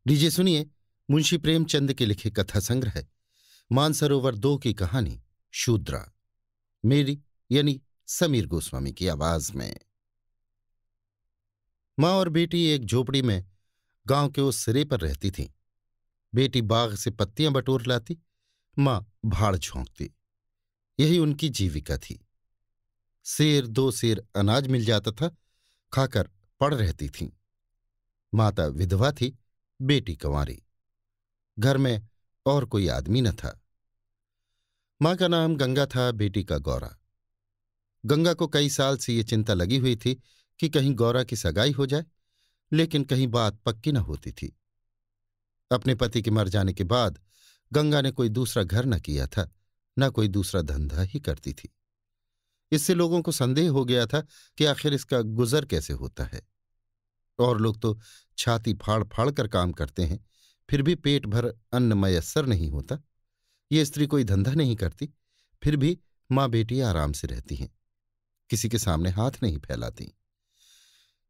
लीजिए सुनिए मुंशी प्रेमचंद के लिखे कथा संग्रह मानसरोवर 2 की कहानी शूद्रा, मेरी यानी समीर गोस्वामी की आवाज में। माँ और बेटी एक झोपड़ी में गांव के उस सिरे पर रहती थीं। बेटी बाग से पत्तियां बटोर लाती, माँ भाड़ झोंकती। यही उनकी जीविका थी। सेर 2 सेर अनाज मिल जाता था, खाकर पड़ रहती थीं। माता विधवा थी, बेटी कंवारी। घर में और कोई आदमी न था। मां का नाम गंगा था, बेटी का गौरा। गंगा को कई साल से ये चिंता लगी हुई थी कि कहीं गौरा की सगाई हो जाए, लेकिन कहीं बात पक्की न होती थी। अपने पति के मर जाने के बाद गंगा ने कोई दूसरा घर न किया था, न कोई दूसरा धंधा ही करती थी। इससे लोगों को संदेह हो गया था कि आखिर इसका गुजर कैसे होता है। और लोग तो छाती फाड़ फाड़ कर काम करते हैं, फिर भी पेट भर अन्न मयस्सर नहीं होता। ये स्त्री कोई धंधा नहीं करती, फिर भी माँ बेटी आराम से रहती हैं, किसी के सामने हाथ नहीं फैलाती।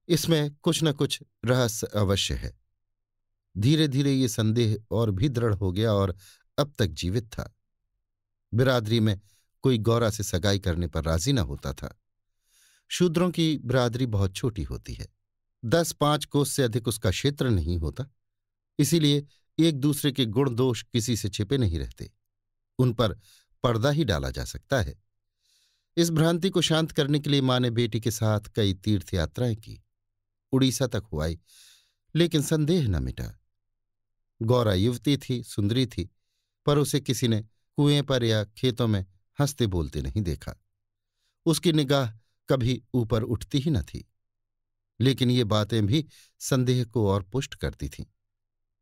इसमें कुछ न कुछ रहस्य अवश्य है। धीरे धीरे ये संदेह और भी दृढ़ हो गया और अब तक जीवित था। बिरादरी में कोई गौरा से सगाई करने पर राजी न होता था। शूद्रों की बिरादरी बहुत छोटी होती है, 10-5 कोस से अधिक उसका क्षेत्र नहीं होता। इसीलिए एक दूसरे के गुण दोष किसी से छिपे नहीं रहते, उन पर पर्दा ही डाला जा सकता है। इस भ्रांति को शांत करने के लिए मां ने बेटी के साथ कई तीर्थ यात्राएं की, उड़ीसा तक हो आई, लेकिन संदेह न मिटा। गौरा युवती थी, सुंदरी थी, पर उसे किसी ने कुएं पर या खेतों में हंसते बोलते नहीं देखा। उसकी निगाह कभी ऊपर उठती ही न थी। लेकिन ये बातें भी संदेह को और पुष्ट करती थीं।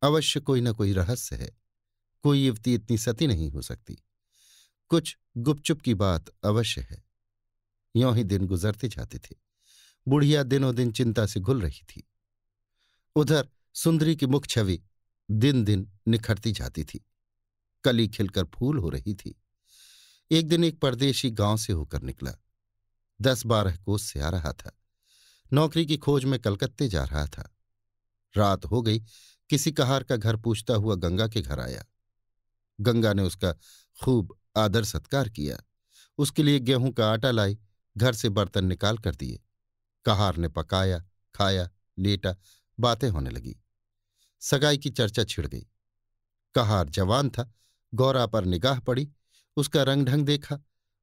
अवश्य कोई न कोई रहस्य है। कोई युवती इतनी सती नहीं हो सकती। कुछ गुपचुप की बात अवश्य है। यों ही दिन गुजरते जाते थे। बुढ़िया दिनों दिन चिंता से घुल रही थी। उधर सुंदरी की मुख छवि दिन दिन निखरती जाती थी, कली खिलकर फूल हो रही थी। एक दिन एक परदेशी गांव से होकर निकला, 10-12 कोस से आ रहा था। नौकरी की खोज में कलकत्ते जा रहा था। रात हो गई, किसी कहार का घर पूछता हुआ गंगा के घर आया। गंगा ने उसका खूब आदर सत्कार किया, उसके लिए गेहूं का आटा लाई, घर से बर्तन निकाल कर दिए। कहार ने पकाया, खाया, लेटा, बातें होने लगी। सगाई की चर्चा छिड़ गई। कहार जवान था, गौरा पर निगाह पड़ी, उसका रंग ढंग देखा,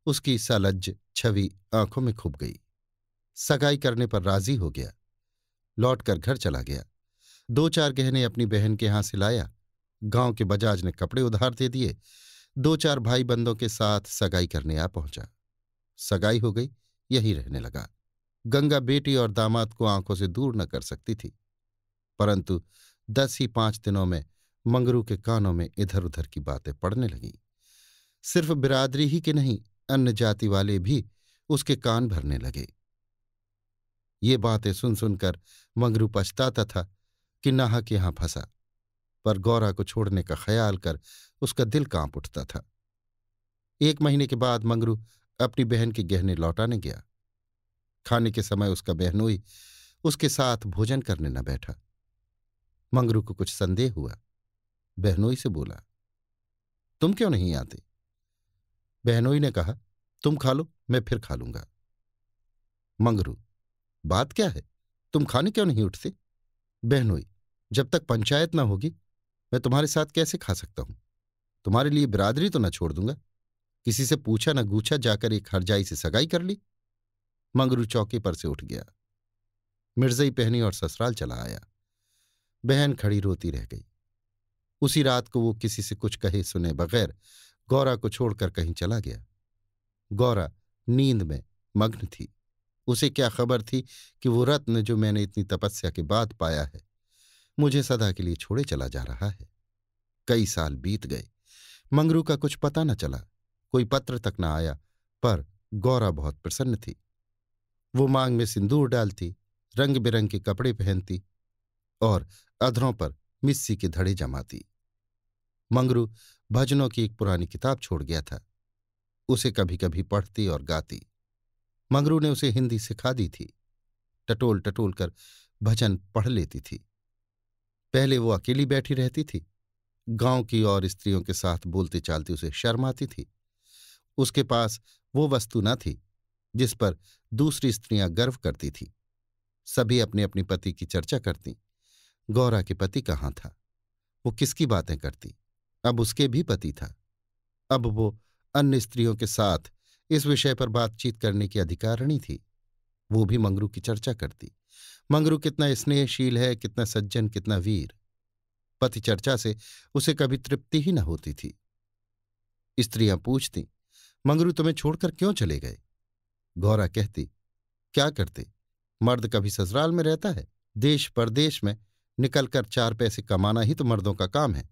उसकी सलज्ज छवि आंखों में खुब गई। सगाई करने पर राजी हो गया, लौटकर घर चला गया। 2-4 गहने अपनी बहन के यहां से लाया। गांव के बजाज ने कपड़े उधार दे दिए। 2-4 भाई बंदों के साथ सगाई करने आ पहुंचा। सगाई हो गई, यहीं रहने लगा। गंगा बेटी और दामाद को आंखों से दूर न कर सकती थी, परंतु 10 ही 5 दिनों में मंगरू के कानों में इधर उधर की बातें पड़ने लगीं। सिर्फ बिरादरी ही के नहीं, अन्य जाति वाले भी उसके कान भरने लगे। ये बातें सुन सुनकर मंगरू पछताता था कि नाहक यहां फंसा, पर गौरा को छोड़ने का ख्याल कर उसका दिल कांप उठता था। 1 महीने के बाद मंगरू अपनी बहन के गहने लौटाने गया। खाने के समय उसका बहनोई उसके साथ भोजन करने न बैठा। मंगरू को कुछ संदेह हुआ। बहनोई से बोला, तुम क्यों नहीं आते? बहनोई ने कहा, तुम खा लो, मैं फिर खा लूंगा। मंगरू, बात क्या है, तुम खाने क्यों नहीं उठते? बहनोई, जब तक पंचायत ना होगी मैं तुम्हारे साथ कैसे खा सकता हूं? तुम्हारे लिए बिरादरी तो न छोड़ दूंगा। किसी से पूछा न गूछा जाकर एक हरजाई से सगाई कर ली। मंगरू चौकी पर से उठ गया, मिर्जई पहनी और ससुराल चला आया। बहन खड़ी रोती रह गई। उसी रात को वो किसी से कुछ कहे सुने बगैर गौरा को छोड़कर कहीं चला गया। गौरा नींद में मग्न थी। उसे क्या खबर थी कि वो रत्न जो मैंने इतनी तपस्या के बाद पाया है, मुझे सदा के लिए छोड़े चला जा रहा है। कई साल बीत गए, मंगरू का कुछ पता न चला, कोई पत्र तक न आया, पर गौरा बहुत प्रसन्न थी। वो मांग में सिंदूर डालती, रंग बिरंग के कपड़े पहनती और अधरों पर मिस्सी के धड़े जमाती। मंगरू भजनों की एक पुरानी किताब छोड़ गया था, उसे कभी कभी पढ़ती और गाती। मंगरू ने उसे हिंदी सिखा दी थी। टटोल टटोल कर भजन पढ़ लेती थी। पहले वो अकेली बैठी रहती थी। गांव की और स्त्रियों के साथ बोलते चालते उसे शर्म आती थी। उसके पास वो वस्तु न थी जिस पर दूसरी स्त्रियां गर्व करती थीं। सभी अपने अपने पति की चर्चा करती। गौरा के पति कहाँ था? वो किसकी बातें करती? अब उसके भी पति था। अब वो अन्य स्त्रियों के साथ इस विषय पर बातचीत करने की अधिकारिणी थी। वो भी मंगरू की चर्चा करती। मंगरू कितना स्नेहशील है, कितना सज्जन, कितना वीर। पति चर्चा से उसे कभी तृप्ति ही न होती थी। स्त्रियां पूछती, मंगरू तुम्हें छोड़कर क्यों चले गए? गौरा कहती, क्या करते? मर्द कभी ससुराल में रहता है? देश परदेश में निकलकर 4 पैसे कमाना ही तो मर्दों का काम है।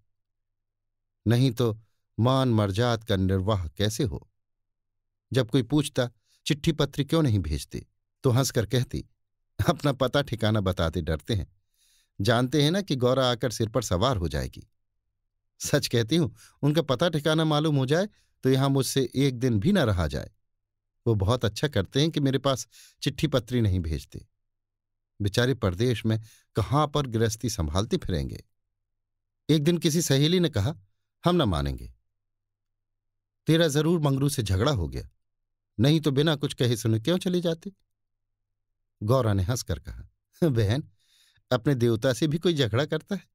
नहीं तो मान मर्जात का निर्वाह कैसे हो? जब कोई पूछता चिट्ठी पत्री क्यों नहीं भेजते, तो हंसकर कहती, अपना पता ठिकाना बताते डरते हैं। जानते हैं ना कि गौरा आकर सिर पर सवार हो जाएगी। सच कहती हूं, उनका पता ठिकाना मालूम हो जाए तो यहां मुझसे एक दिन भी न रहा जाए। वो बहुत अच्छा करते हैं कि मेरे पास चिट्ठी पत्री नहीं भेजते। बेचारे परदेश में कहां पर गृहस्थी संभालते फिरेंगे। एक दिन किसी सहेली ने कहा, हम न मानेंगे। तेरा जरूर मंगरू से झगड़ा हो गया, नहीं तो बिना कुछ कहे सुने क्यों चले जाते? गौरा ने हंसकर कहा, बहन, अपने देवता से भी कोई झगड़ा करता है?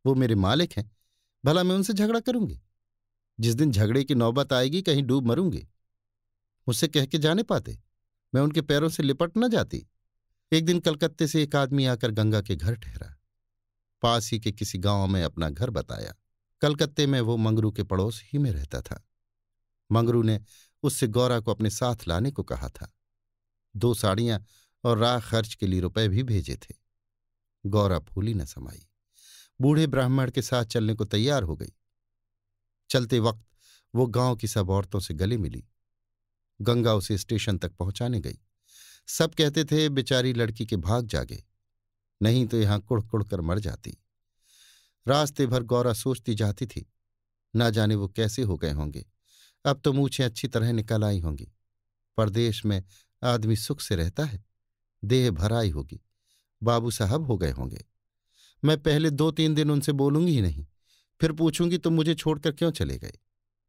वो मेरे मालिक हैं, भला मैं उनसे झगड़ा करूंगी? जिस दिन झगड़े की नौबत आएगी कहीं डूब मरूंगी। मुझसे कह के जाने पाते, मैं उनके पैरों से लिपट न जाती। एक दिन कलकत्ते से एक आदमी आकर गंगा के घर ठहरा। पास ही के किसी गांव में अपना घर बताया। कलकत्ते में वो मंगरू के पड़ोस ही में रहता था। मंगरू ने उससे गौरा को अपने साथ लाने को कहा था। 2 साड़ियां और राह खर्च के लिए रुपए भी भेजे थे। गौरा फूली न समाई, बूढ़े ब्राह्मण के साथ चलने को तैयार हो गई। चलते वक्त वो गांव की सब औरतों से गले मिली। गंगा उसे स्टेशन तक पहुंचाने गई। सब कहते थे बेचारी लड़की के भाग जागे, नहीं तो यहां कुड़ कुड़ कर मर जाती। रास्ते भर गौरा सोचती जाती थी, ना जाने वो कैसे हो गए होंगे। अब तो मूछें अच्छी तरह निकल आई होंगी। परदेश में आदमी सुख से रहता है, देह भराई होगी, बाबू साहब हो गए होंगे। मैं पहले 2-3 दिन उनसे बोलूंगी ही नहीं, फिर पूछूंगी तुम मुझे छोड़कर क्यों चले गए।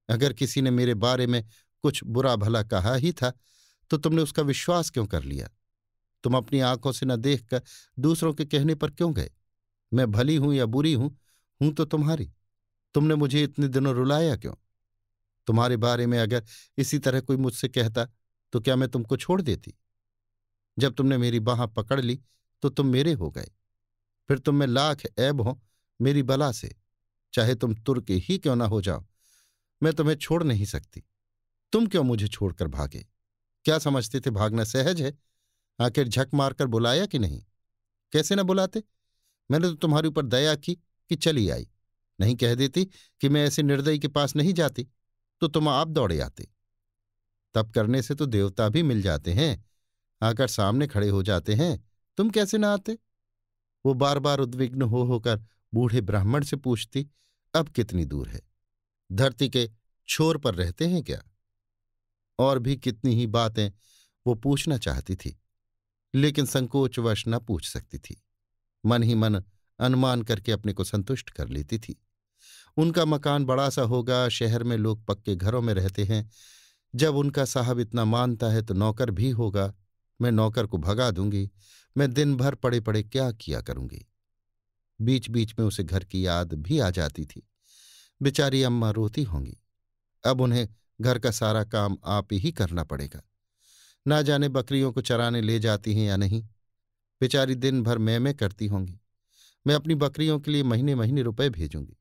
अगर किसी ने मेरे बारे में कुछ बुरा भला कहा ही था तो तुमने उसका विश्वास क्यों कर लिया? तुम अपनी आंखों से न देखकर दूसरों के कहने पर क्यों गए? मैं भली हूं या बुरी हूं तो तुम्हारी। तुमने मुझे इतने दिनों रुलाया क्यों? तुम्हारे बारे में अगर इसी तरह कोई मुझसे कहता तो क्या मैं तुमको छोड़ देती? जब तुमने मेरी बाह पकड़ ली तो तुम मेरे हो गए। फिर तुम में लाख ऐब हो मेरी बला से, चाहे तुम तुर्क ही क्यों ना हो जाओ, मैं तुम्हें छोड़ नहीं सकती। तुम क्यों मुझे छोड़कर भागे? क्या समझते थे भागना सहज है? आखिर झक मारकर बुलाया कि नहीं? कैसे न बुलाते? मैंने तो तुम्हारे ऊपर दया की कि चली आई। नहीं कह देती कि मैं ऐसे निर्दयी के पास नहीं जाती तो तुम आप दौड़े आते। तब करने से तो देवता भी मिल जाते हैं, आकर सामने खड़े हो जाते हैं। तुम कैसे ना आते? वो बार बार उद्विग्न हो होकर बूढ़े ब्राह्मण से पूछती, अब कितनी दूर है? धरती के छोर पर रहते हैं क्या? और भी कितनी ही बातें वो पूछना चाहती थी, लेकिन संकोचवश न पूछ सकती थी। मन ही मन अनुमान करके अपने को संतुष्ट कर लेती थी। उनका मकान बड़ा सा होगा, शहर में लोग पक्के घरों में रहते हैं। जब उनका साहब इतना मानता है तो नौकर भी होगा। मैं नौकर को भगा दूंगी। मैं दिन भर पड़े पड़े क्या किया करूंगी। बीच बीच में उसे घर की याद भी आ जाती थी। बेचारी अम्मा रोती होंगी। अब उन्हें घर का सारा काम आप ही करना पड़ेगा। ना जाने बकरियों को चराने ले जाती हैं या नहीं। बेचारी दिन भर मैं करती होंगी। मैं अपनी बकरियों के लिए महीने महीने रुपए भेजूंगी।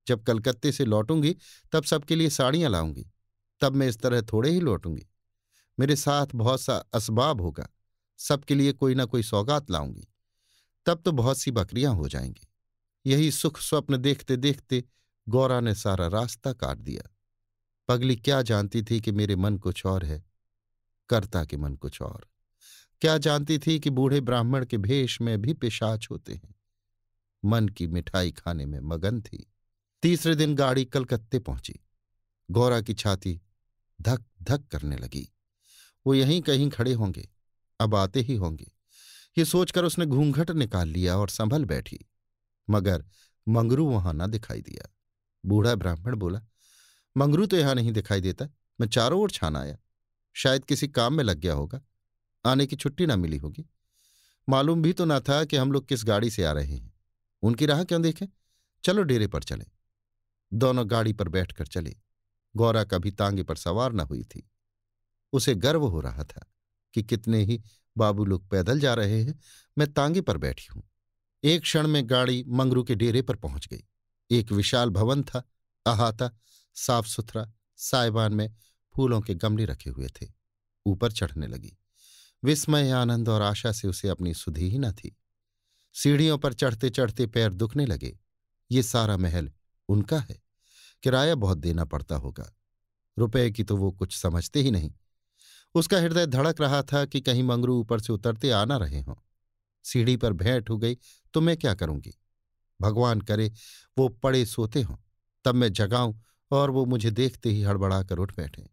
जब कलकत्ते से लौटूंगी तब सबके लिए साड़ियां लाऊंगी। तब मैं इस तरह थोड़े ही लौटूंगी। मेरे साथ बहुत सा असबाब होगा। सबके लिए कोई ना कोई सौगात लाऊंगी। तब तो बहुत सी बकरियां हो जाएंगी। यही सुख स्वप्न देखते देखते गौरा ने सारा रास्ता काट दिया। पगली क्या जानती थी कि मेरे मन कुछ और है, कर्ता के मन कुछ और। क्या जानती थी कि बूढ़े ब्राह्मण के भेष में भी पिशाच होते हैं। मन की मिठाई खाने में मगन थी। तीसरे दिन गाड़ी कलकत्ते पहुंची। गौरा की छाती धक धक करने लगी। वो यहीं कहीं खड़े होंगे, अब आते ही होंगे। ये सोचकर उसने घूंघट निकाल लिया और संभल बैठी। मगर मंगरू वहां न दिखाई दिया। बूढ़ा ब्राह्मण बोला, मंगरू तो यहां नहीं दिखाई देता। मैं चारों ओर छान आया, शायद किसी काम में लग गया होगा, आने की छुट्टी ना मिली होगी। मालूम भी तो ना था कि हम लोग किस गाड़ी से आ रहे हैं। उनकी राह क्यों देखें, चलो डेरे पर चले। दोनों गाड़ी पर बैठकर चले। गौरा कभी तांगे पर सवार न हुई थी। उसे गर्व हो रहा था कि कितने ही बाबू लोग पैदल जा रहे हैं, मैं तांगे पर बैठी हूं। एक क्षण में गाड़ी मंगरू के डेरे पर पहुंच गई। एक विशाल भवन था, अहाता, साफ सुथरा, साइबान में फूलों के गमले रखे हुए थे। ऊपर चढ़ने लगी। विस्मय, आनंद और आशा से उसे अपनी सुधि ही न थी। सीढ़ियों पर चढ़ते चढ़ते पैर दुखने लगे। ये सारा महल उनका है, किराया बहुत देना पड़ता होगा। रुपए की तो वो कुछ समझते ही नहीं। उसका हृदय धड़क रहा था कि कहीं मंगरू ऊपर से उतरते आ ना रहे हों। सीढ़ी पर भेंट हो गई तो मैं क्या करूंगी? भगवान करे वो पड़े सोते हों, तब मैं जगाऊं और वो मुझे देखते ही हड़बड़ाकर उठ बैठे।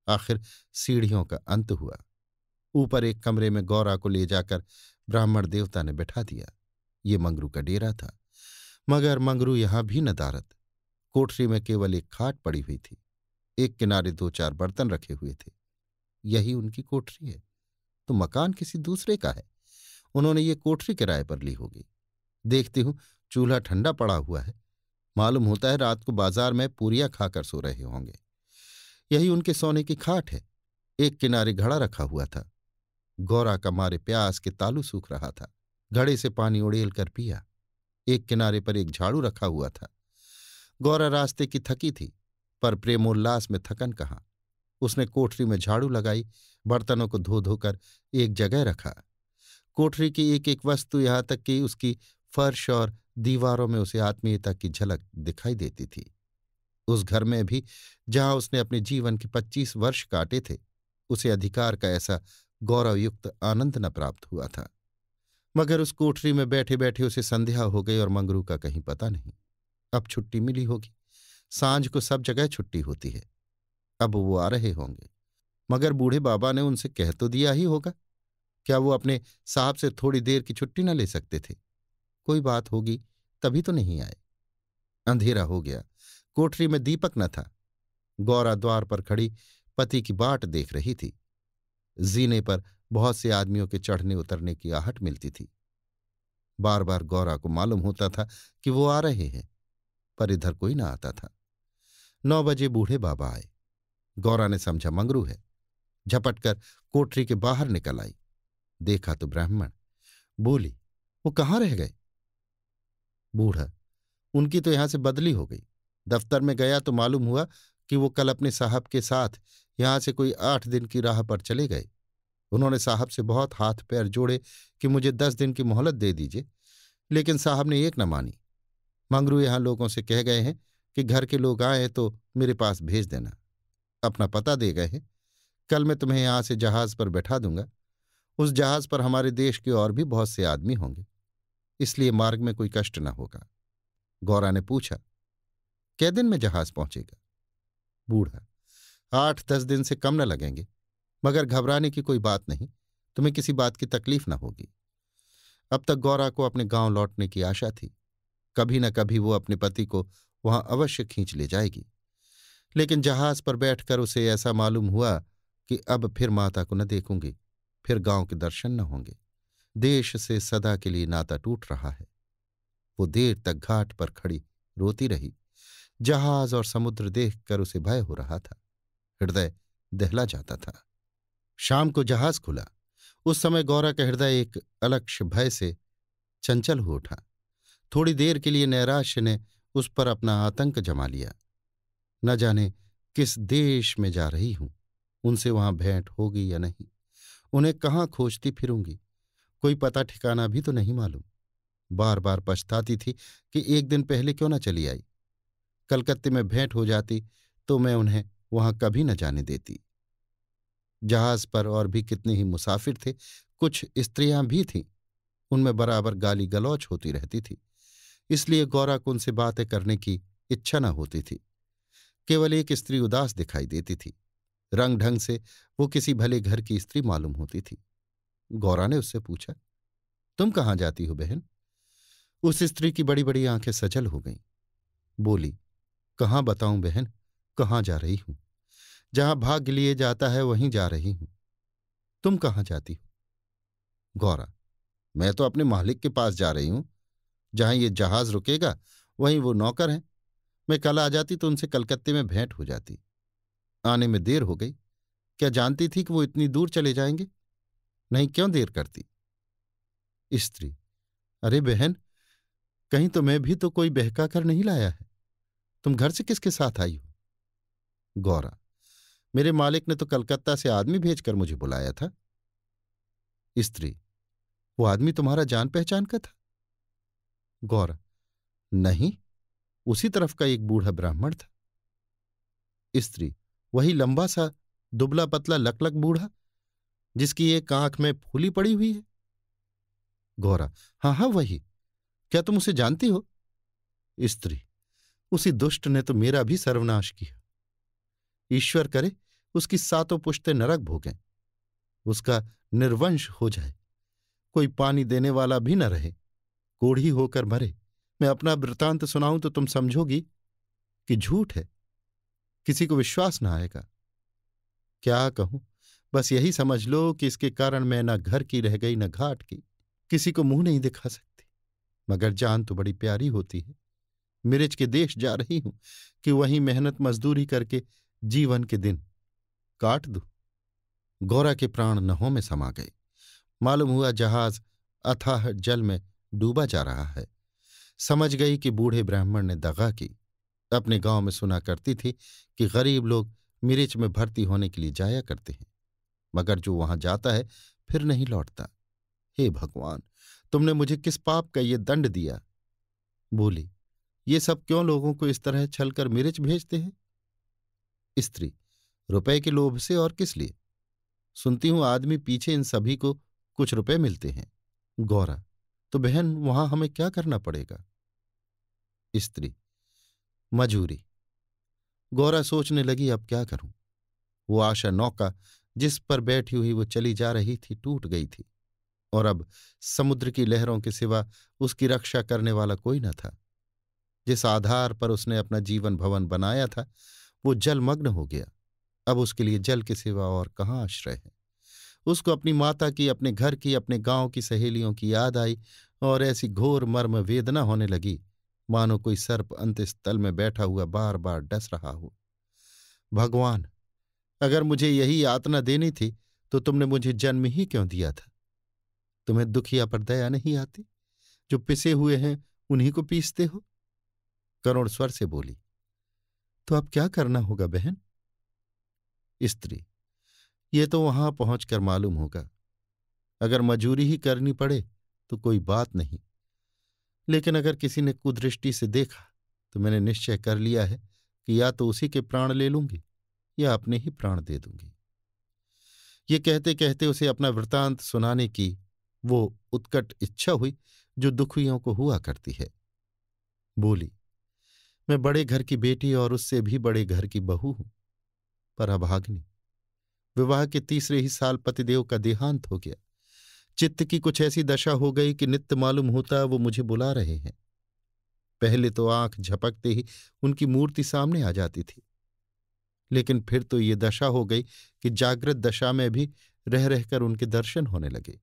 आखिर सीढ़ियों का अंत हुआ। ऊपर एक कमरे में गौरा को ले जाकर ब्राह्मण देवता ने बैठा दिया। ये मंगरू का डेरा था, मगर मंगरू यहां भी नदारद। कोठरी में केवल एक खाट पड़ी हुई थी। एक किनारे 2-4 बर्तन रखे हुए थे। यही उनकी कोठरी है तो मकान किसी दूसरे का है। उन्होंने ये कोठरी किराए पर ली होगी। देखती हूं चूल्हा ठंडा पड़ा हुआ है। मालूम होता है रात को बाजार में पूरियां खाकर सो रहे होंगे। यही उनके सोने की खाट है। एक किनारे घड़ा रखा हुआ था। गौरा का मारे प्यास के तालू सूख रहा था। घड़े से पानी उड़ेल कर पिया। एक किनारे पर एक झाड़ू रखा हुआ था। गौरा रास्ते की थकी थी, पर प्रेमोल्लास में थकन कहाँ। उसने कोठरी में झाड़ू लगाई, बर्तनों को धो धोकर एक जगह रखा। कोठरी की एक एक वस्तु, यहां तक कि उसकी फर्श और दीवारों में उसे आत्मीयता की झलक दिखाई देती थी। उस घर में भी, जहां उसने अपने जीवन के 25 वर्ष काटे थे, उसे अधिकार का ऐसा गौरवयुक्त आनंद न प्राप्त हुआ था। मगर उस कोठरी में बैठे बैठे उसे संध्या हो गई और मंगरू का कहीं पता नहीं। अब छुट्टी मिली होगी। सांझ को सब जगह छुट्टी होती है। अब वो आ रहे होंगे। मगर बूढ़े बाबा ने उनसे कह तो दिया ही होगा। क्या वो अपने साहब से थोड़ी देर की छुट्टी न ले सकते थे? कोई बात होगी तभी तो नहीं आए। अंधेरा हो गया। कोठरी में दीपक न था। गौरा द्वार पर खड़ी पति की बाट देख रही थी। जीने पर बहुत से आदमियों के चढ़ने उतरने की आहट मिलती थी। बार बार गौरा को मालूम होता था कि वो आ रहे हैं, पर इधर कोई ना आता था। 9 बजे बूढ़े बाबा आए। गौरा ने समझा मंगरू है। झपटकर कोठरी के बाहर निकल आई। देखा तो ब्राह्मण। बोली, वो कहाँ रह गए? बूढ़ा, उनकी तो यहां से बदली हो गई। दफ्तर में गया तो मालूम हुआ कि वो कल अपने साहब के साथ यहां से कोई 8 दिन की राह पर चले गए। उन्होंने साहब से बहुत हाथ पैर जोड़े कि मुझे 10 दिन की मोहलत दे दीजिए, लेकिन साहब ने एक न मानी। मंगरू यहां लोगों से कह गए हैं कि घर के लोग आए तो मेरे पास भेज देना। अपना पता दे गए हैं। कल मैं तुम्हें यहां से जहाज पर बैठा दूंगा। उस जहाज पर हमारे देश के और भी बहुत से आदमी होंगे, इसलिए मार्ग में कोई कष्ट न होगा। गौरा ने पूछा, कै दिन में जहाज पहुंचेगा? बूढ़ा, 8-10 दिन से कम न लगेंगे, मगर घबराने की कोई बात नहीं। तुम्हें किसी बात की तकलीफ न होगी। अब तक गौरा को अपने गांव लौटने की आशा थी। कभी न कभी वो अपने पति को वहां अवश्य खींच ले जाएगी। लेकिन जहाज पर बैठकर उसे ऐसा मालूम हुआ कि अब फिर माता को न देखूंगी, फिर गांव के दर्शन न होंगे। देश से सदा के लिए नाता टूट रहा है। वो देर तक घाट पर खड़ी रोती रही। जहाज और समुद्र देखकर उसे भय हो रहा था। हृदय दहला जाता था। शाम को जहाज खुला। उस समय गौरा का हृदय एक अलक्ष्य भय से चंचल हो उठा। थोड़ी देर के लिए नैराश्य ने उस पर अपना आतंक जमा लिया। न जाने किस देश में जा रही हूं, उनसे वहां भेंट होगी या नहीं, उन्हें कहाँ खोजती फिरूंगी, कोई पता ठिकाना भी तो नहीं मालूम। बार बार पछताती थी कि एक दिन पहले क्यों न चली आई। कलकत्ते में भेंट हो जाती तो मैं उन्हें वहां कभी न जाने देती। जहाज पर और भी कितने ही मुसाफिर थे। कुछ स्त्रियां भी थीं। उनमें बराबर गाली गलौच होती रहती थी, इसलिए गौरा को उनसे बातें करने की इच्छा न होती थी। केवल एक स्त्री उदास दिखाई देती थी। रंग ढंग से वो किसी भले घर की स्त्री मालूम होती थी। गौरा ने उससे पूछा, तुम कहाँ जाती हो बहन? उस स्त्री की बड़ी बड़ी आंखें सजल हो गईं। बोली, कहाँ बताऊं बहन, कहाँ जा रही हूं? जहां भाग्य लिए जाता है वहीं जा रही हूं। तुम कहाँ जाती हो? गौरा, मैं तो अपने मालिक के पास जा रही हूं। जहां ये जहाज रुकेगा वहीं वो नौकर हैं। मैं कल आ जाती तो उनसे कलकत्ते में भेंट हो जाती। आने में देर हो गई। क्या जानती थी कि वो इतनी दूर चले जाएंगे? नहीं, क्यों देर करती? स्त्री, अरे बहन, कहीं तो मैं भी तो कोई बहका कर नहीं लाया है। तुम घर से किसके साथ आई हो? गौरा, मेरे मालिक ने तो कलकत्ता से आदमी भेजकर मुझे बुलाया था। स्त्री, वो आदमी तुम्हारा जान पहचान का था? गौरा, नहीं, उसी तरफ का एक बूढ़ा ब्राह्मण था। स्त्री, वही लंबा सा दुबला पतला लकलक बूढ़ा जिसकी एक आंख में फूली पड़ी हुई है? गौरा, हाँ हाँ वही। क्या तुम उसे जानती हो? स्त्री, उसी दुष्ट ने तो मेरा भी सर्वनाश किया। ईश्वर करे उसकी सातों पुश्तें नरक भोगें, उसका निर्वंश हो जाए, कोई पानी देने वाला भी न रहे, कोढ़ी होकर मरे। मैं अपना वृतांत सुनाऊं तो तुम समझोगी कि झूठ है, किसी को विश्वास न आएगा। क्या कहूं, बस यही समझ लो कि इसके कारण मैं न घर की रह गई न घाट की, किसी को मुंह नहीं दिखा सकती। मगर जान तो बड़ी प्यारी होती है। मिर्च के देश जा रही हूं कि वहीं मेहनत मजदूरी करके जीवन के दिन काट दूं। गौरा के प्राण नहों में समा गए। मालूम हुआ जहाज अथाह जल में डूबा जा रहा है। समझ गई कि बूढ़े ब्राह्मण ने दगा की। अपने गांव में सुना करती थी कि गरीब लोग मिर्च में भर्ती होने के लिए जाया करते हैं, मगर जो वहां जाता है फिर नहीं लौटता। हे भगवान, तुमने मुझे किस पाप का ये दंड दिया? बोली, ये सब क्यों लोगों को इस तरह छलकर मिर्च भेजते हैं? स्त्री, रुपए के लोभ से और किस लिए? सुनती हूं आदमी पीछे इन सभी को कुछ रुपए मिलते हैं। गौरा, तो बहन वहां हमें क्या करना पड़ेगा? स्त्री, मजूरी। गौरा सोचने लगी, अब क्या करूं? वो आशा नौका जिस पर बैठी हुई वो चली जा रही थी टूट गई थी, और अब समुद्र की लहरों के सिवा उसकी रक्षा करने वाला कोई न था। जिस आधार पर उसने अपना जीवन भवन बनाया था वो जलमग्न हो गया। अब उसके लिए जल के सिवा और कहाँ आश्रय है? उसको अपनी माता की, अपने घर की, अपने गांव की सहेलियों की याद आई, और ऐसी घोर मर्म वेदना होने लगी मानो कोई सर्प अंतस्थल में बैठा हुआ बार बार डस रहा हो। भगवान, अगर मुझे यही यातना देनी थी तो तुमने मुझे जन्म ही क्यों दिया था? तुम्हें दुखिया पर दया नहीं आती? जो पिसे हुए हैं उन्हीं को पीसते हो। करुण स्वर से बोली, तो अब क्या करना होगा बहन? स्त्री, ये तो वहां पहुंचकर मालूम होगा। अगर मजूरी ही करनी पड़े तो कोई बात नहीं, लेकिन अगर किसी ने कुदृष्टि से देखा तो मैंने निश्चय कर लिया है कि या तो उसी के प्राण ले लूंगी या अपने ही प्राण दे दूंगी। ये कहते कहते उसे अपना वृतांत सुनाने की वो उत्कट इच्छा हुई जो दुखियों को हुआ करती है। बोली, मैं बड़े घर की बेटी और उससे भी बड़े घर की बहू हूं, पर अभागिनी। विवाह के तीसरे ही साल पतिदेव का देहांत हो गया। चित्त की कुछ ऐसी दशा हो गई कि नित्य मालूम होता वो मुझे बुला रहे हैं। पहले तो आंख झपकते ही उनकी मूर्ति सामने आ जाती थी, लेकिन फिर तो ये दशा हो गई कि जागृत दशा में भी रह रहकर उनके दर्शन होने लगे।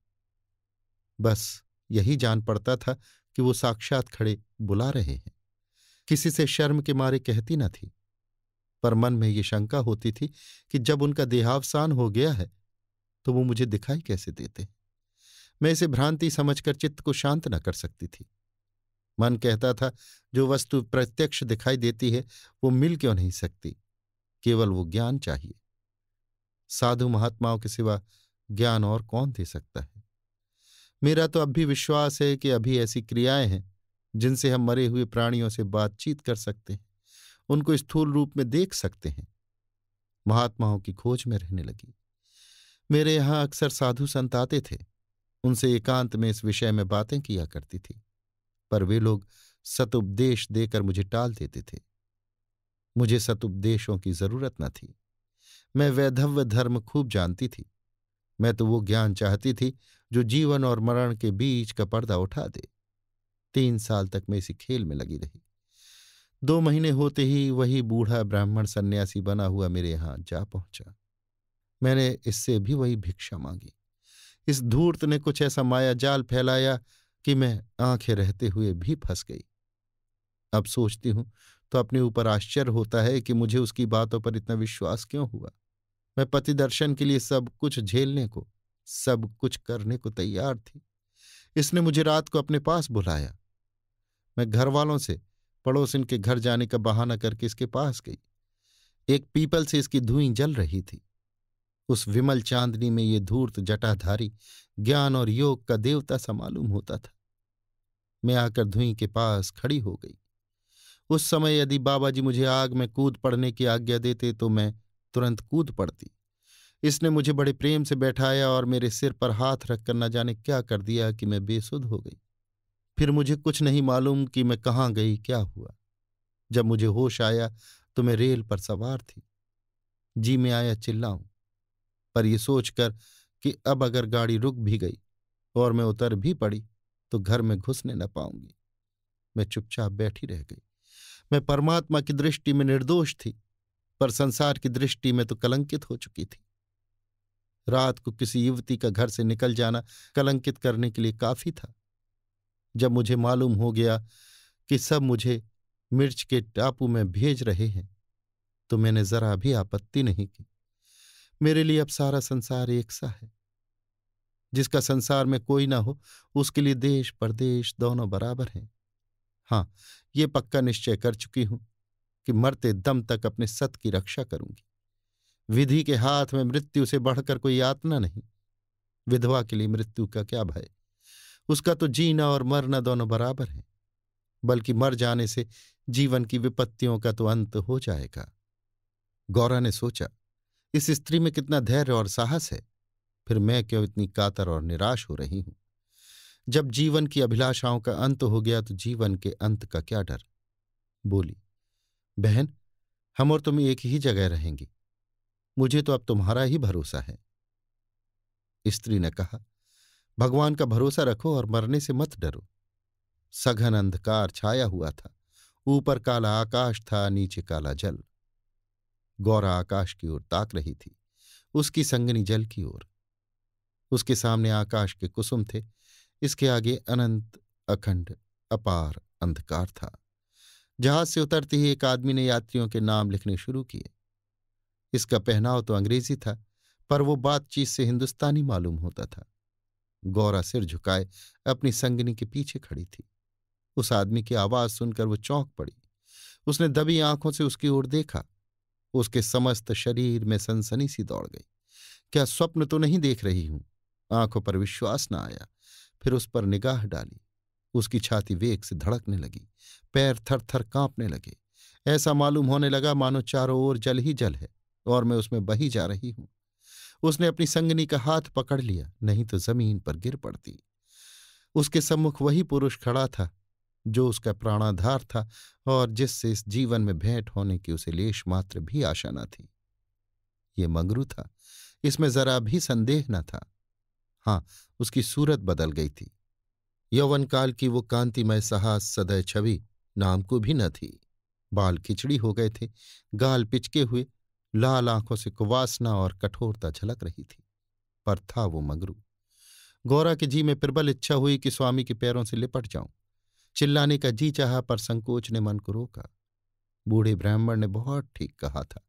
बस यही जान पड़ता था कि वो साक्षात खड़े बुला रहे हैं। किसी से शर्म के मारे कहती न थी, पर मन में ये शंका होती थी कि जब उनका देहावसान हो गया है तो वो मुझे दिखाई कैसे देते हैं। मैं इसे भ्रांति समझकर चित्त को शांत न कर सकती थी। मन कहता था, जो वस्तु प्रत्यक्ष दिखाई देती है वो मिल क्यों नहीं सकती? केवल वो ज्ञान चाहिए। साधु महात्माओं के सिवा ज्ञान और कौन दे सकता है? मेरा तो अब भी विश्वास है कि अभी ऐसी क्रियाएं हैं जिनसे हम मरे हुए प्राणियों से बातचीत कर सकते हैं, उनको स्थूल रूप में देख सकते हैं। महात्माओं की खोज में रहने लगी। मेरे यहां अक्सर साधु संत आते थे, उनसे एकांत में इस विषय में बातें किया करती थी, पर वे लोग सतुपदेश देकर मुझे टाल देते थे। मुझे सतुपदेशों की जरूरत न थी। मैं वैधव्य धर्म खूब जानती थी। मैं तो वो ज्ञान चाहती थी जो जीवन और मरण के बीच का पर्दा उठा दे। 3 साल तक मैं इसी खेल में लगी रही। 2 महीने होते ही वही बूढ़ा ब्राह्मण सन्यासी बना हुआ मेरे यहां जा पहुंचा। मैंने इससे भी वही भिक्षा मांगी। इस धूर्त ने कुछ ऐसा माया जाल फैलाया कि मैं आंखें रहते हुए भी फंस गई। अब सोचती हूं तो अपने ऊपर आश्चर्य होता है कि मुझे उसकी बातों पर इतना विश्वास क्यों हुआ। मैं पति दर्शन के लिए सब कुछ झेलने को, सब कुछ करने को तैयार थी। इसने मुझे रात को अपने पास बुलाया। मैं घर वालों से पड़ोसिन के घर जाने का बहाना करके इसके पास गई। एक पीपल से इसकी धुएं जल रही थी। उस विमल चांदनी में ये धूर्त जटाधारी ज्ञान और योग का देवता सा मालूम होता था। मैं आकर धुएं के पास खड़ी हो गई। उस समय यदि बाबा जी मुझे आग में कूद पड़ने की आज्ञा देते तो मैं तुरंत कूद पड़ती। इसने मुझे बड़े प्रेम से बैठाया और मेरे सिर पर हाथ रखकर न जाने क्या कर दिया कि मैं बेसुध हो गई। फिर मुझे कुछ नहीं मालूम कि मैं कहाँ गई, क्या हुआ। जब मुझे होश आया तो मैं रेल पर सवार थी। जी में आया चिल्लाऊं, पर यह सोचकर कि अब अगर गाड़ी रुक भी गई और मैं उतर भी पड़ी तो घर में घुसने न पाऊंगी, मैं चुपचाप बैठी रह गई। मैं परमात्मा की दृष्टि में निर्दोष थी, पर संसार की दृष्टि में तो कलंकित हो चुकी थी। रात को किसी युवती का घर से निकल जाना कलंकित करने के लिए काफी था। जब मुझे मालूम हो गया कि सब मुझे मिर्च के टापू में भेज रहे हैं तो मैंने जरा भी आपत्ति नहीं की। मेरे लिए अब सारा संसार एक सा है। जिसका संसार में कोई ना हो उसके लिए देश परदेश दोनों बराबर हैं। हाँ, ये पक्का निश्चय कर चुकी हूं कि मरते दम तक अपने सत की रक्षा करूंगी। विधि के हाथ में मृत्यु से बढ़कर कोई यातना नहीं। विधवा के लिए मृत्यु का क्या भय, उसका तो जीना और मरना दोनों बराबर है। बल्कि मर जाने से जीवन की विपत्तियों का तो अंत हो जाएगा। गौरा ने सोचा, इस स्त्री में कितना धैर्य और साहस है, फिर मैं क्यों इतनी कातर और निराश हो रही हूं। जब जीवन की अभिलाषाओं का अंत हो गया तो जीवन के अंत का क्या डर। बोली, बहन, हम और तुम एक ही जगह रहेंगी, मुझे तो अब तुम्हारा ही भरोसा है। स्त्री ने कहा, भगवान का भरोसा रखो और मरने से मत डरो। सघन अंधकार छाया हुआ था। ऊपर काला आकाश था, नीचे काला जल। गौरा आकाश की ओर ताक रही थी, उसकी संगनी जल की ओर। उसके सामने आकाश के कुसुम थे, इसके आगे अनंत अखंड अपार अंधकार था। जहाज से उतरते ही एक आदमी ने यात्रियों के नाम लिखने शुरू किए। इसका पहनाव तो अंग्रेजी था, पर वो बातचीत से हिंदुस्तानी मालूम होता था। गौरा सिर झुकाए अपनी संगिनी के पीछे खड़ी थी। उस आदमी की आवाज सुनकर वो चौंक पड़ी। उसने दबी आंखों से उसकी ओर देखा। उसके समस्त शरीर में सनसनी सी दौड़ गई। क्या स्वप्न तो नहीं देख रही हूं? आंखों पर विश्वास न आया। फिर उस पर निगाह डाली। उसकी छाती वेग से धड़कने लगी, पैर थर थर कांपने लगे। ऐसा मालूम होने लगा मानो चारों ओर जल ही जल है और मैं उसमें बही जा रही हूं। उसने अपनी संगनी का हाथ पकड़ लिया, नहीं तो जमीन पर गिर पड़ती। उसके सम्मुख वही पुरुष खड़ा था जो उसका प्राणाधार था और जिससे इस जीवन में भेंट होने की उसे लेश मात्र भी आशा न थी। ये मंगरू था, इसमें जरा भी संदेह न था। हाँ, उसकी सूरत बदल गई थी। यौवन काल की वो कांतिमय साहस सदैव छवि नाम को भी न थी। बाल खिचड़ी हो गए थे, गाल पिचके हुए, लाल आंखों से कुवासना और कठोरता झलक रही थी। पर था वो मंगरू। गौरा के जी में प्रबल इच्छा हुई कि स्वामी के पैरों से लिपट जाऊं। चिल्लाने का जी चाहा, पर संकोच ने मन को रोका। बूढ़े ब्राह्मण ने बहुत ठीक कहा था।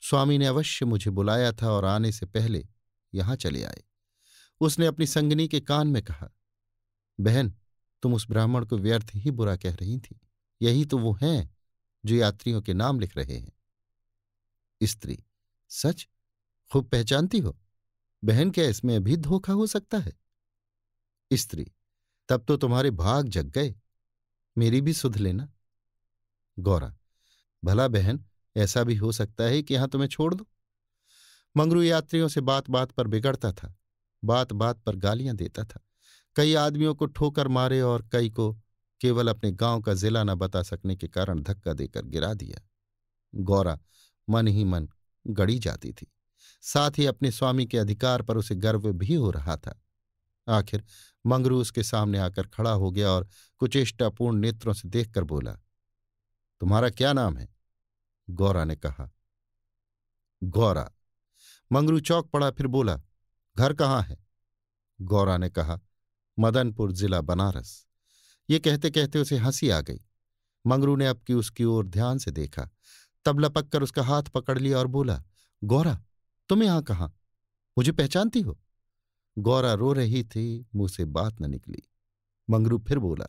स्वामी ने अवश्य मुझे बुलाया था और आने से पहले यहां चले आए। उसने अपनी संगिनी के कान में कहा, बहन, तुम उस ब्राह्मण को व्यर्थ ही बुरा कह रही थी। यही तो वो हैं जो यात्रियों के नाम लिख रहे हैं। स्त्री, सच? खूब पहचानती हो? बहन, क्या इसमें भी धोखा हो सकता है? स्त्री, तब तो तुम्हारे भाग जग गए। मेरी भी सुध लेना। गौरा, भला बहन, ऐसा भी हो सकता है कि यहां तुम्हें छोड़ दो। मंगरू यात्रियों से बात बात पर बिगड़ता था, बात बात पर गालियां देता था। कई आदमियों को ठोकर मारे और कई को केवल अपने गांव का जिला न बता सकने के कारण धक्का देकर गिरा दिया। गौरा मन ही मन गड़ी जाती थी। साथ ही अपने स्वामी के अधिकार पर उसे गर्व भी हो रहा था। आखिर मंगरू उसके सामने आकर खड़ा हो गया और कुचेष्टापूर्ण नेत्रों से देखकर बोला, तुम्हारा क्या नाम है? गौरा ने कहा, गौरा। मंगरू चौंक पड़ा, फिर बोला, घर कहाँ है? गौरा ने कहा, मदनपुर, जिला बनारस। ये कहते कहते उसे हंसी आ गई। मंगरू ने अब की उसकी ओर ध्यान से देखा, तब लपक कर उसका हाथ पकड़ लिया और बोला, गौरा, तुम यहां कहाँ? मुझे पहचानती हो? गौरा रो रही थी, मुंह से बात न निकली। मंगरू फिर बोला,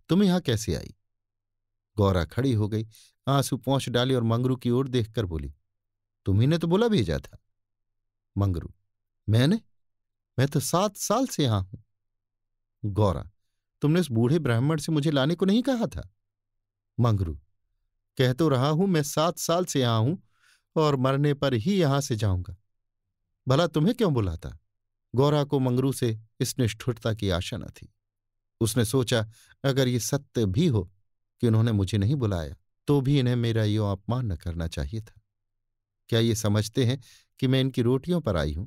तुम यहां कैसे आई? गौरा खड़ी हो गई, आंसू पोंछ डाली और मंगरू की ओर देखकर बोली, तुम्ही ने तो बुला भेजा था। मंगरू, मैंने? मैं तो 7 साल से यहां हूं। गौरा, तुमने उस बूढ़े ब्राह्मण से मुझे लाने को नहीं कहा था? मंगरू, कह तो रहा हूं मैं 7 साल से यहां हूं और मरने पर ही यहां से जाऊंगा। भला तुम्हें क्यों बुलाता? गौरा को मंगरू से इस निष्ठुरता की आशा न थी। उसने सोचा, अगर ये सत्य भी हो कि उन्होंने मुझे नहीं बुलाया, तो भी इन्हें मेरा यो अपमान न करना चाहिए था। क्या ये समझते हैं कि मैं इनकी रोटियों पर आई हूं?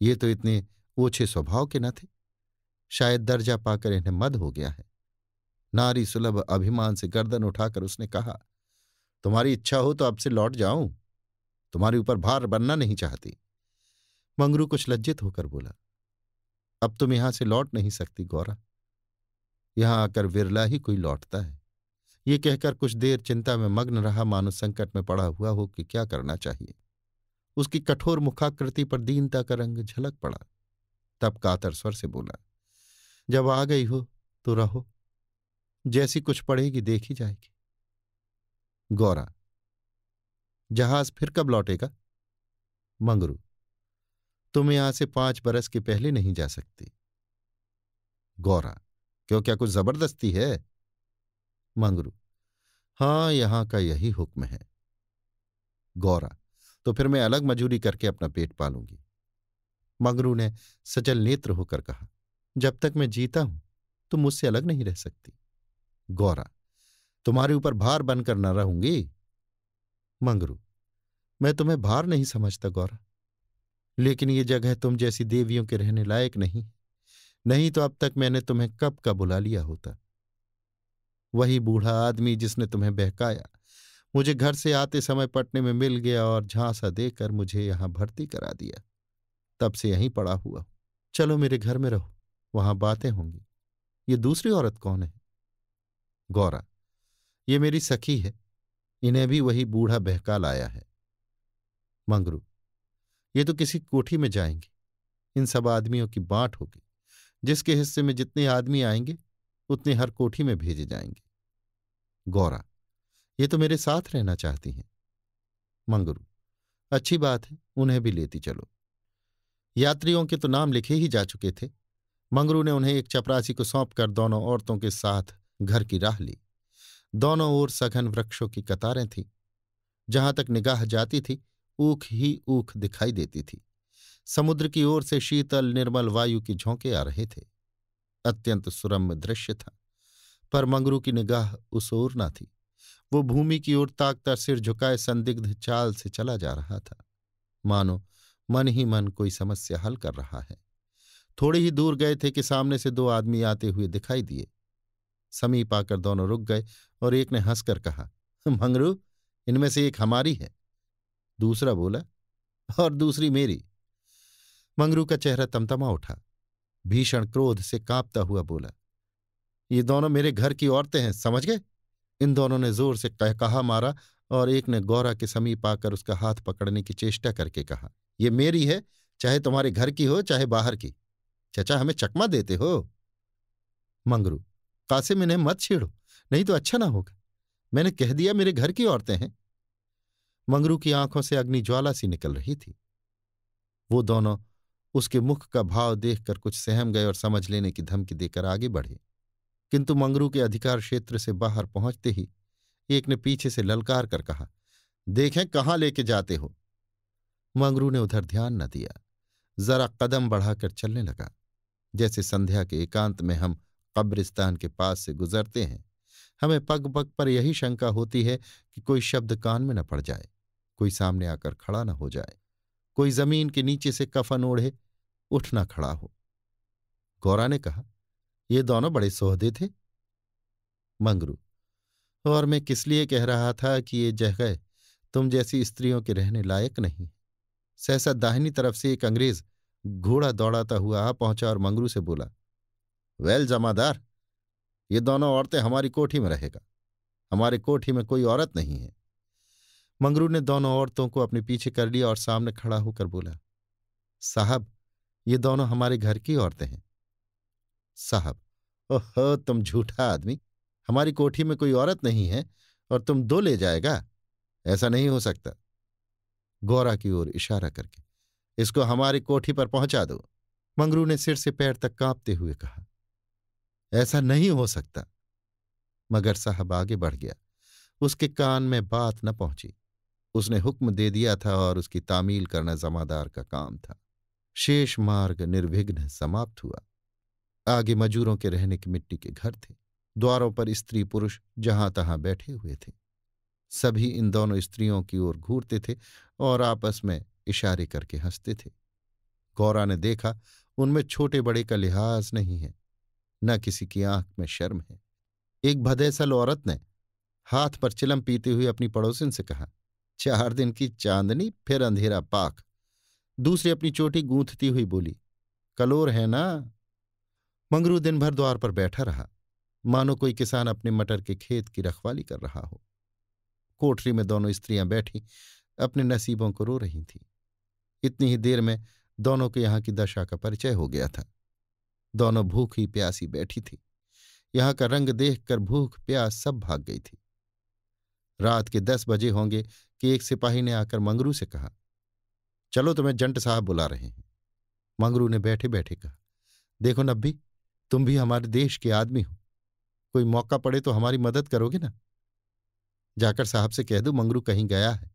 ये तो इतने ओछे स्वभाव के न थे। शायद दर्जा पाकर इन्हें मद हो गया है। नारी सुलभ अभिमान से गर्दन उठाकर उसने कहा, तुम्हारी इच्छा हो तो अब से लौट जाऊं। तुम्हारे ऊपर भार बनना नहीं चाहती। मंगरू कुछ लज्जित होकर बोला, अब तुम यहां से लौट नहीं सकती गौरा। यहां आकर विरला ही कोई लौटता है। ये कहकर कुछ देर चिंता में मग्न रहा, मानो संकट में पड़ा हुआ हो कि क्या करना चाहिए। उसकी कठोर मुखाकृति पर दीनता का रंग झलक पड़ा। तब कातर स्वर से बोला, जब आ गई हो तो रहो, जैसी कुछ पड़ेगी देखी जाएगी। गौरा, जहाज फिर कब लौटेगा? मंगरू, तुम यहां से 5 बरस के पहले नहीं जा सकती। गौरा, क्यों, क्या कुछ जबरदस्ती है? मंगरू, हां, यहां का यही हुक्म है। गौरा, तो फिर मैं अलग मजूरी करके अपना पेट पालूंगी। मंगरू ने सचल नेत्र होकर कहा, जब तक मैं जीता हूं तुम मुझसे अलग नहीं रह सकती। गौरा, तुम्हारे ऊपर भार बनकर न रहूंगी। मंगरू, मैं तुम्हें भार नहीं समझता गौरा, लेकिन ये जगह तुम जैसी देवियों के रहने लायक नहीं। नहीं तो अब तक मैंने तुम्हें कब का बुला लिया होता। वही बूढ़ा आदमी जिसने तुम्हें बहकाया मुझे घर से आते समय पटने में मिल गया और झांसा देकर मुझे यहां भर्ती करा दिया। तब से यहीं पड़ा हुआ हूं। चलो मेरे घर में रहो, वहां बातें होंगी। ये दूसरी औरत कौन है? गौरा, ये मेरी सखी है। इन्हें भी वही बूढ़ा बहका लाया है। मंगरू, ये तो किसी कोठी में जाएंगे। इन सब आदमियों की बांट होगी। जिसके हिस्से में जितने आदमी आएंगे उतने हर कोठी में भेजे जाएंगे। गौरा, ये तो मेरे साथ रहना चाहती हैं। मंगरू, अच्छी बात है, उन्हें भी लेती चलो। यात्रियों के तो नाम लिखे ही जा चुके थे। मंगरू ने उन्हें एक चपरासी को सौंपकर दोनों औरतों के साथ घर की राह ली। दोनों ओर सघन वृक्षों की कतारें थीं। जहां तक निगाह जाती थी ऊख ही ऊख दिखाई देती थी। समुद्र की ओर से शीतल निर्मल वायु की झोंके आ रहे थे। अत्यंत सुरम्य दृश्य था। पर मंगरू की निगाह उस ओर न थी। वो भूमि की ओर ताकता सिर झुकाए संदिग्ध चाल से चला जा रहा था, मानो मन ही मन कोई समस्या हल कर रहा है। थोड़ी ही दूर गए थे कि सामने से 2 आदमी आते हुए दिखाई दिए। समीप आकर दोनों रुक गए और एक ने हंसकर कहा, मंगरू, इनमें से एक हमारी है। दूसरा बोला, और दूसरी मेरी। मंगरू का चेहरा तमतमा उठा। भीषण क्रोध से कांपता हुआ बोला, ये दोनों मेरे घर की औरतें हैं, समझ गए? इन दोनों ने जोर से कहकहा मारा और एक ने गौरा के समीप आकर उसका हाथ पकड़ने की चेष्टा करके कहा, ये मेरी है, चाहे तुम्हारे घर की हो चाहे बाहर की। चचा, हमें चकमा देते हो? मंगरू, कासिम, इन्हें मत छेड़ो, नहीं तो अच्छा ना होगा। मैंने कह दिया मेरे घर की औरतें हैं। मंगरू की आंखों से अग्निज्वाला सी निकल रही थी। वो दोनों उसके मुख का भाव देखकर कुछ सहम गए और समझ लेने की धमकी देकर आगे बढ़े। किंतु मंगरू के अधिकार क्षेत्र से बाहर पहुंचते ही एक ने पीछे से ललकार कर कहा, देखें कहाँ लेके जाते हो। मंगरू ने उधर ध्यान न दिया, जरा कदम बढ़ाकर चलने लगा। जैसे संध्या के एकांत में हम कब्रिस्तान के पास से गुजरते हैं, हमें पग पग पर यही शंका होती है कि कोई शब्द कान में न पड़ जाए, कोई सामने आकर खड़ा न हो जाए, कोई जमीन के नीचे से कफन ओढ़े उठ न खड़ा हो। गौरा ने कहा, ये दोनों बड़े सोहदे थे। मंगरू, और मैं किस लिए कह रहा था कि ये जगह तुम जैसी स्त्रियों के रहने लायक नहीं। सहसा दाहिनी तरफ से एक अंग्रेज घोड़ा दौड़ाता हुआ आ पहुंचा और मंगरू से बोला, वेल जमादार, ये दोनों औरतें हमारी कोठी में रहेगा। हमारी कोठी में कोई औरत नहीं है। मंगरू ने दोनों औरतों को अपने पीछे कर लिया और सामने खड़ा होकर बोला, साहब, ये दोनों हमारे घर की औरतें हैं। साहब, ओहो, तुम झूठा आदमी। हमारी कोठी में कोई औरत नहीं है और तुम दो ले जाएगा? ऐसा नहीं हो सकता। गौरा की ओर इशारा करके, इसको हमारी कोठी पर पहुंचा दो। मंगरू ने सिर से पैर तक कांपते हुए कहा, ऐसा नहीं हो सकता। मगर साहब आगे बढ़ गया। उसके कान में बात न पहुंची। उसने हुक्म दे दिया था और उसकी तामील करना जमादार का काम था। शेष मार्ग निर्विघ्न समाप्त हुआ। आगे मजूरों के रहने के मिट्टी के घर थे। द्वारों पर स्त्री पुरुष जहां तहां बैठे हुए थे। सभी इन दोनों स्त्रियों की ओर घूरते थे और आपस में इशारे करके हंसते थे। गौरा ने देखा, उनमें छोटे बड़े का लिहाज नहीं है, न किसी की आंख में शर्म है। एक भदेसल औरत ने हाथ पर चिलम पीते हुए अपनी पड़ोसिन से कहा, 4 दिन की चांदनी फिर अंधेरा पाक। दूसरी अपनी चोटी गूंथती हुई बोली, कलोर है ना। मंगरू दिन भर द्वार पर बैठा रहा, मानो कोई किसान अपने मटर के खेत की रखवाली कर रहा हो। कोठरी में दोनों स्त्रियां बैठी अपने नसीबों को रो रही थीं। इतनी ही देर में दोनों को यहां की दशा का परिचय हो गया था। दोनों भूखी प्यासी बैठी थी। यहां का रंग देखकर भूख प्यास सब भाग गई थी। रात के 10 बजे होंगे कि एक सिपाही ने आकर मंगरू से कहा, चलो, तुम्हें जंट साहब बुला रहे हैं। मंगरू ने बैठे बैठे कहा, देखो नब्बी, तुम भी हमारे देश के आदमी हो। कोई मौका पड़े तो हमारी मदद करोगे ना? जाकर साहब से कह दो मंगरू कहीं गया है,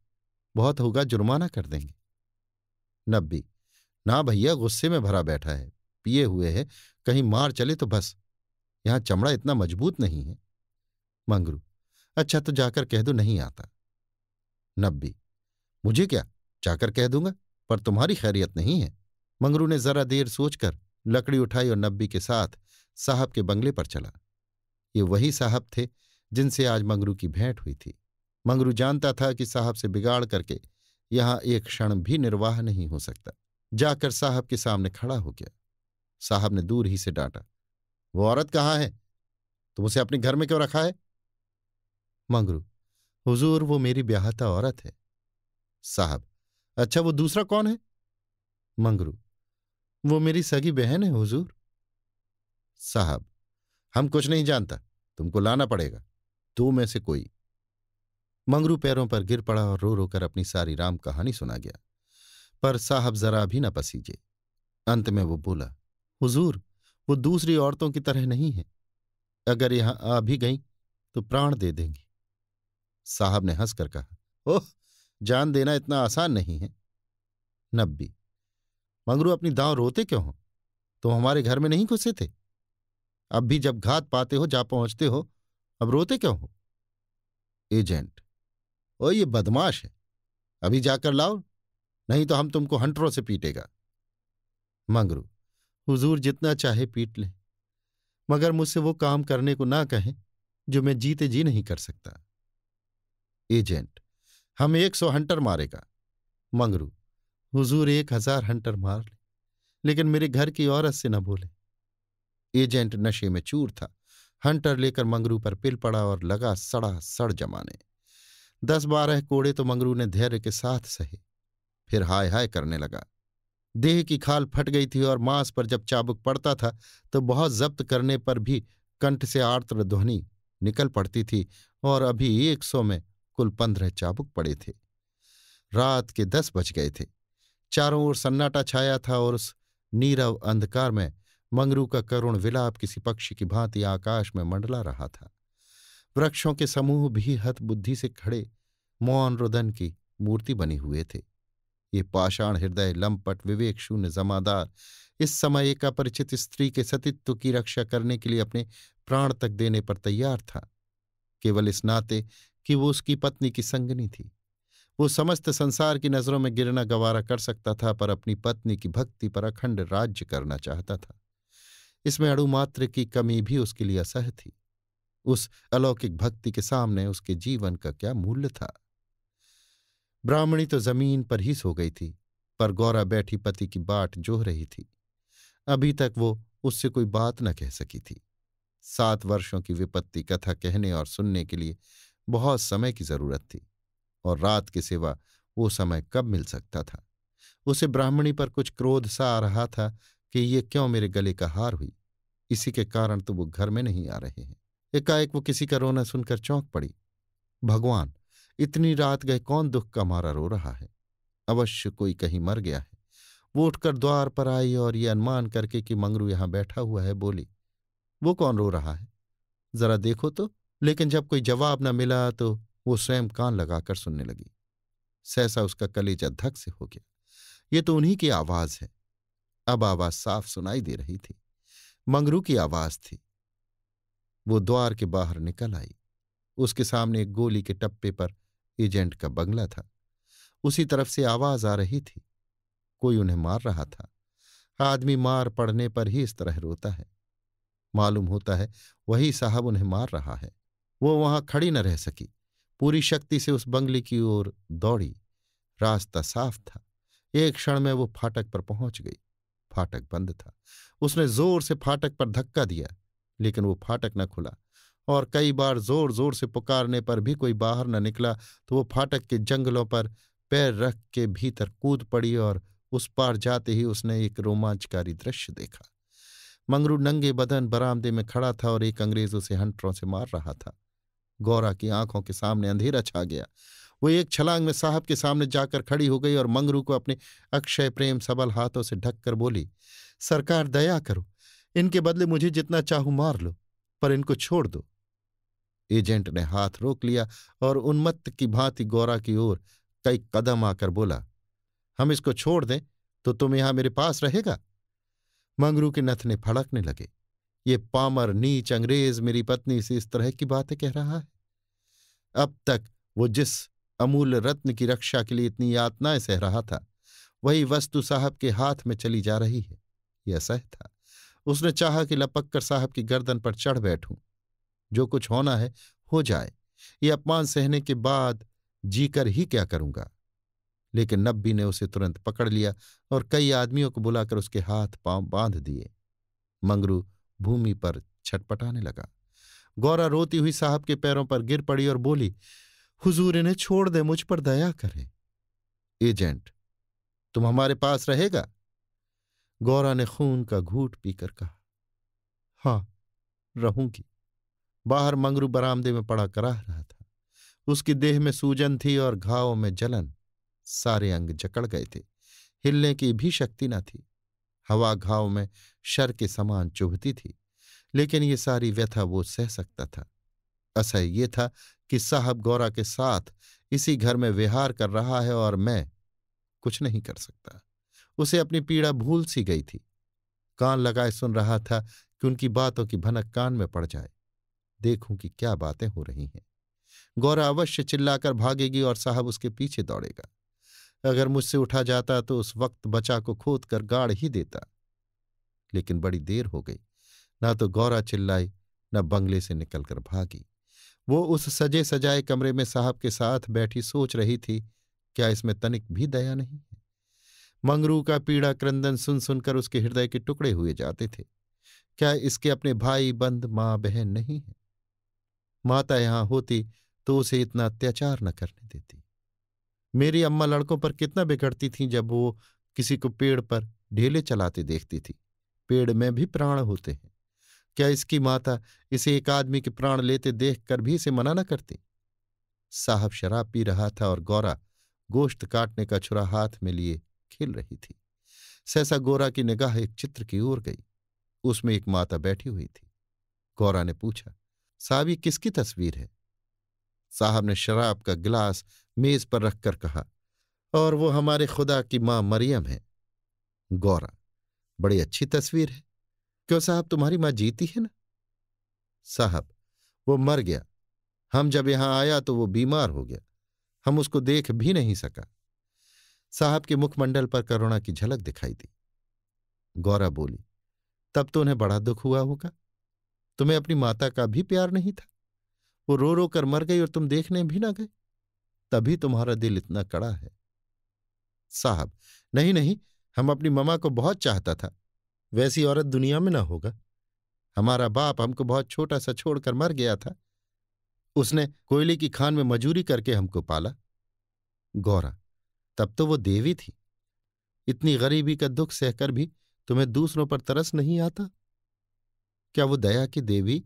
बहुत होगा जुर्माना कर देंगे। नब्बी, ना भैया, गुस्से में भरा बैठा है, पिए हुए है, कहीं मार चले तो बस। यहां चमड़ा इतना मजबूत नहीं है। मंगरू, अच्छा तो जाकर कह दो नहीं आता। नब्बी, मुझे क्या, जाकर कह दूंगा, पर तुम्हारी खैरियत नहीं है। मंगरू ने जरा देर सोचकर लकड़ी उठाई और नब्बी के साथ साहब के बंगले पर चला। ये वही साहब थे जिनसे आज मंगरू की भेंट हुई थी। मंगरू जानता था कि साहब से बिगाड़ करके यहां एक क्षण भी निर्वाह नहीं हो सकता। जाकर साहब के सामने खड़ा हो गया। साहब ने दूर ही से डांटा, वो औरत कहाँ है? तुम उसे अपने घर में क्यों रखा है? मंगरू, हुजूर, वो मेरी ब्याहता औरत है। साहब, अच्छा, वो दूसरा कौन है? मंगरू, वो मेरी सगी बहन है हुजूर। साहब, हम कुछ नहीं जानता, तुमको लाना पड़ेगा, 2 में से कोई। मंगरू पैरों पर गिर पड़ा और रो रो कर अपनी सारी राम कहानी सुना गया, पर साहब जरा भी न पसीजे। अंत में वो बोला, हुजूर, वो दूसरी औरतों की तरह नहीं है। अगर यहां आ भी गई तो प्राण दे देंगी। साहब ने हंसकर कहा, ओह, जान देना इतना आसान नहीं है। नब्बी, मंगरू, अपनी दांव रोते क्यों हो? तुम हमारे घर में नहीं घुसे थे? अब भी जब घात पाते हो जा पहुंचते हो, अब रोते क्यों हो? एजेंट, ओ, ये बदमाश है, अभी जाकर लाओ, नहीं तो हम तुमको हंटरों से पीटेगा। मंगरू, हुजूर जितना चाहे पीट ले, मगर मुझसे वो काम करने को ना कहें जो मैं जीते जी नहीं कर सकता। एजेंट, हम 100 हंटर मारेगा। मंगरू, हुजूर 1000 हंटर मार ले, लेकिन मेरे घर की औरत से न बोले। एजेंट नशे में चूर था। हंटर लेकर मंगरू पर पिल पड़ा और लगा सड़ा सड़ जमाने। 10-12 कोड़े तो मंगरू ने धैर्य के साथ सहे, फिर हाय हाय करने लगा। देह की खाल फट गई थी और मांस पर जब चाबुक पड़ता था तो बहुत जब्त करने पर भी कंठ से आर्द्र ध्वनि निकल पड़ती थी, और अभी 100 में कुल 15 चाबुक पड़े थे। रात के 10 बज गए थे। चारों ओर सन्नाटा छाया था और उस नीरव अंधकार में मंगरू का करुण विलाप किसी पक्षी की भांति आकाश में मंडला रहा था। वृक्षों के समूह भी हत बुद्धि से खड़े मौन रुदन की मूर्ति बने हुए थे। ये पाषाण हृदय लंपट विवेक शून्य जमादार इस समय एक अपरिचित स्त्री के सतीत्व की रक्षा करने के लिए अपने प्राण तक देने पर तैयार था, केवल इस नाते कि वो उसकी पत्नी की संगनी थी। वो समस्त संसार की नजरों में गिरना गवारा कर सकता था, पर अपनी पत्नी की भक्ति पर अखंड राज्य करना चाहता था। इसमें अणुमात्र की कमी भी उसके लिए असह्य थी। उस अलौकिक भक्ति के सामने उसके जीवन का क्या मूल्य था। ब्राह्मणी तो जमीन पर ही सो गई थी, पर गौरा बैठी पति की बाट जोह रही थी। अभी तक वो उससे कोई बात न कह सकी थी। 7 वर्षों की विपत्ति कथा कहने और सुनने के लिए बहुत समय की जरूरत थी, और रात के सिवा वो समय कब मिल सकता था। उसे ब्राह्मणी पर कुछ क्रोध सा आ रहा था कि ये क्यों मेरे गले का हार हुई, इसी के कारण तो वो घर में नहीं आ रहे हैं। एकाएक वो किसी का रोना सुनकर चौंक पड़ी। भगवान, इतनी रात गए कौन दुख का मारा रो रहा है? अवश्य कोई कहीं मर गया है। वो उठकर द्वार पर आई और ये अनुमान करके कि मंगरू यहां बैठा हुआ है, बोली, वो कौन रो रहा है, जरा देखो तो। लेकिन जब कोई जवाब न मिला तो वो स्वयं कान लगाकर सुनने लगी। सहसा उसका कलेजा धक से हो गया। ये तो उन्हीं की आवाज है। अब आवाज साफ सुनाई दे रही थी, मंगरू की आवाज थी। वो द्वार के बाहर निकल आई। उसके सामने एक गोली के टप्पे पर एजेंट का बंगला था। उसी तरफ से आवाज आ रही थी। कोई उन्हें मार रहा था। आदमी मार पड़ने पर ही इस तरह रोता है। मालूम होता है वही साहब उन्हें मार रहा है। वो वहां खड़ी न रह सकी, पूरी शक्ति से उस बंगले की ओर दौड़ी। रास्ता साफ था। एक क्षण में वो फाटक पर पहुंच गई। फाटक बंद था। उसने जोर से फाटक पर धक्का दिया, लेकिन वो फाटक न खुला, और कई बार जोर जोर से पुकारने पर भी कोई बाहर न निकला तो वो फाटक के जंगलों पर पैर रख के भीतर कूद पड़ी, और उस पार जाते ही उसने एक रोमांचकारी दृश्य देखा। मंगरू नंगे बदन बरामदे में खड़ा था और एक अंग्रेज उसे हंटरों से मार रहा था। गौरा की आंखों के सामने अंधेरा छा गया। वो एक छलांग में साहब के सामने जाकर खड़ी हो गई और मंगरू को अपने अक्षय प्रेम सबल हाथों से ढककर बोली, सरकार दया करो, इनके बदले मुझे जितना चाहूं मार लो, पर इनको छोड़ दो। एजेंट ने हाथ रोक लिया और उन्मत्त की भांति गौरा की ओर कई कदम आकर बोला, हम इसको छोड़ दें तो तुम यहां मेरे पास रहेगा? मंगरू के नथने फड़कने लगे। ये पामर नीच अंग्रेज मेरी पत्नी से इस तरह की बातें कह रहा है। अब तक वो जिस अमूल्य रत्न की रक्षा के लिए इतनी यातनाएं सह रहा था, वही वस्तु साहब के हाथ में चली जा रही है। यह असह्य था। उसने चाहा कि लपक कर साहब की गर्दन पर चढ़ बैठूं। जो कुछ होना है हो जाए, ये अपमान सहने के बाद जीकर ही क्या करूंगा। लेकिन नब्बी ने उसे तुरंत पकड़ लिया और कई आदमियों को बुलाकर उसके हाथ पांव बांध दिए। मंगरू भूमि पर छटपटाने लगा। गौरा रोती हुई साहब के पैरों पर गिर पड़ी और बोली, हुजूर इन्हें छोड़ दे, मुझ पर दया करें। एजेंट, तुम हमारे पास रहेगा? गौरा ने खून का घूंट पीकर कहा, हां, रहूंगी। बाहर मंगरू बरामदे में पड़ा कराह रहा था। उसकी देह में सूजन थी और घाव में जलन। सारे अंग जकड़ गए थे। हिलने की भी शक्ति न थी। हवा घाव में शर के समान चुभती थी, लेकिन ये सारी व्यथा वो सह सकता था। असह्य ये था कि साहब गौरा के साथ इसी घर में विहार कर रहा है और मैं कुछ नहीं कर सकता। उसे अपनी पीड़ा भूल सी गई थी। कान लगाए सुन रहा था कि उनकी बातों की भनक कान में पड़ जाए। देखूं कि क्या बातें हो रही हैं। गौरा अवश्य चिल्लाकर भागेगी और साहब उसके पीछे दौड़ेगा। अगर मुझसे उठा जाता तो उस वक्त बचा को खोद कर गाड़ ही देता। लेकिन बड़ी देर हो गई। ना तो गौरा चिल्लाई, न बंगले से निकलकर भागी। वो उस सजे सजाए कमरे में साहब के साथ बैठी सोच रही थी, क्या इसमें तनिक भी दया नहीं है? मंगरू का पीड़ा क्रंदन सुन सुनकर उसके हृदय के टुकड़े हुए जाते थे। क्या इसके अपने भाई बंद मां बहन नहीं है? माता यहां होती तो उसे इतना अत्याचार न करने देती। मेरी अम्मा लड़कों पर कितना बिगड़ती थीं जब वो किसी को पेड़ पर ढेले चलाते देखती थी। पेड़ में भी प्राण होते हैं। क्या इसकी माता इसे एक आदमी के प्राण लेते देखकर भी इसे मना न करती? साहब शराब पी रहा था और गौरा गोश्त काटने का छुरा हाथ में लिए खेल रही थी। सहसा गौरा की निगाह एक चित्र की ओर गई। उसमें एक माता बैठी हुई थी। गौरा ने पूछा, साहब ये किसकी तस्वीर है? साहब ने शराब का गिलास मेज पर रखकर कहा, और वो हमारे खुदा की मां मरियम है। गौरा, बड़ी अच्छी तस्वीर है। क्यों साहब, तुम्हारी मां जीती है ना? साहब, वो मर गया। हम जब यहां आया तो वो बीमार हो गया। हम उसको देख भी नहीं सका। साहब के मुखमंडल पर करुणा की झलक दिखाई दी। गौरा बोली, तब तो उन्हें बड़ा दुख हुआ होगा। तुम्हें अपनी माता का भी प्यार नहीं था? वो रो रो कर मर गई और तुम देखने भी ना गए, तभी तुम्हारा दिल इतना कड़ा है। साहब, नहीं नहीं, हम अपनी ममा को बहुत चाहता था। वैसी औरत दुनिया में ना होगा। हमारा बाप हमको बहुत छोटा सा छोड़कर मर गया था। उसने कोयले की खान में मजूरी करके हमको पाला। गौरा, तब तो वो देवी थी। इतनी गरीबी का दुख सहकर भी तुम्हें दूसरों पर तरस नहीं आता? क्या वो दया की देवी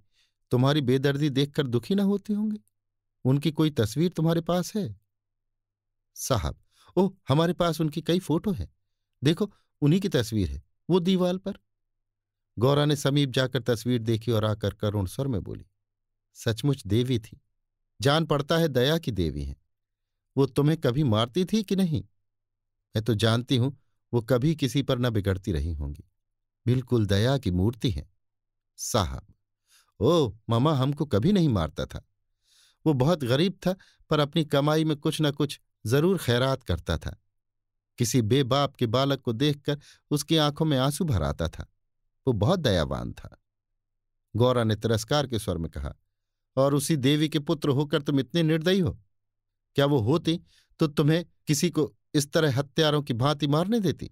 तुम्हारी बेदर्दी देखकर दुखी ना होती होंगी? उनकी कोई तस्वीर तुम्हारे पास है? साहब, ओह, हमारे पास उनकी कई फोटो हैं। देखो, उन्हीं की तस्वीर है, वो दीवाल पर। गौरा ने समीप जाकर तस्वीर देखी और आकर करुण स्वर में बोली, सचमुच देवी थी। जान पड़ता है दया की देवी हैं। वो तुम्हें कभी मारती थी कि नहीं? मैं तो जानती हूं वो कभी किसी पर न बिगड़ती रही होंगी। बिल्कुल दया की मूर्ति हैं। साहब, ओ मामा हमको कभी नहीं मारता था। वो बहुत गरीब था, पर अपनी कमाई में कुछ न कुछ जरूर खैरात करता था। किसी बेबाप के बालक को देखकर उसकी आंखों में आंसू भर आता था। वो बहुत दयावान था। गौरा ने तिरस्कार के स्वर में कहा, और उसी देवी के पुत्र होकर तुम इतने निर्दयी हो? क्या वो होती तो तुम्हें किसी को इस तरह हत्यारों की भांति मारने देती?